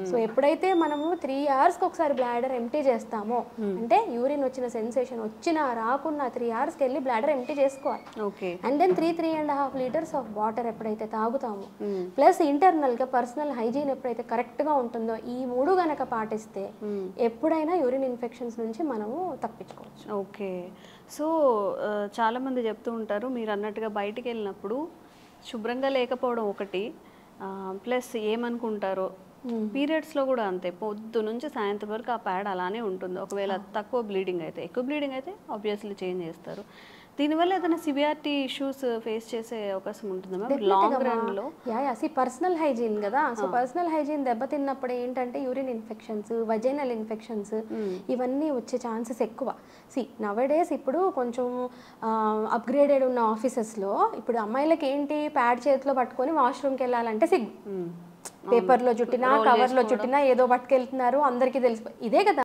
So ఎప్పుడైతే మనము 3 అవర్స్కి ఒకసారి బ్లాడర్ ఎంటీ చేస్తామో అంటే యూరిన్ వచ్చిన సెన్సేషన్ వచ్చినా రాకున్నా 3 అవర్స్కి వెళ్ళి బ్లాడర్ ఎంటీ చేసుకోవాలి. And then 3.5 litres of water ఎప్పుడైతే తాగుతామో ప్లస్ ఇంటర్నల్గా పర్సనల్ హైజీన్ ఎప్పుడైతే కరెక్ట్గా ఉంటుందో ఈ 3 గనక పాటిస్తే ఎప్పుడైనా యూరిన్ ఇన్ఫెక్షన్స్ నుంచి మనము తప్పించుకోవచ్చు. ఓకే. సో చాలామంది చెప్తూ ఉంటారు మీరు అన్నట్టుగా బయటికి వెళ్ళినప్పుడు శుభ్రంగా లేకపోవడం ఒకటి, ప్లస్ ఏమనుకుంటారో పీరియడ్స్లో కూడా అంతే, పొద్దు నుంచి సాయంత్రం వరకు ఆ ప్యాడ్ అలానే ఉంటుంది. ఒకవేళ తక్కువ బ్లీడింగ్ అయితే, ఎక్కువ బ్లీడింగ్ అయితే ఆబ్వియస్లీ చేంజ్ చేస్తారు. దీనివల్ల ఏదైనా సివియారిటీ ఇష్యూస్ ఫేస్ చేసే అవకాశం ఉంటుందా మ్యామ్ లాంగ్ రన్లో? పర్సనల్ హైజీన్ కదా. సో పర్సనల్ హైజీన్ దెబ్బతిన్నప్పుడు ఏంటంటే యూరిన్ ఇన్ఫెక్షన్స్, వజైనల్ ఇన్ఫెక్షన్స్ ఇవన్నీ వచ్చే ఛాన్సెస్ ఎక్కువ. నవడేస్ ఇప్పుడు కొంచెం అప్గ్రేడెడ్ ఉన్న ఆఫీసెస్లో ఇప్పుడు అమ్మాయిలకి ఏంటి ప్యాడ్ చేతిలో పట్టుకొని వాష్రూమ్కి వెళ్ళాలంటే సిగ్గు. పేపర్లో చుట్టినా కవర్లో చుట్టినా ఏదో పట్టుకెళ్తున్నారు, అందరికీ తెలిసిపోయి ఇదే కదా.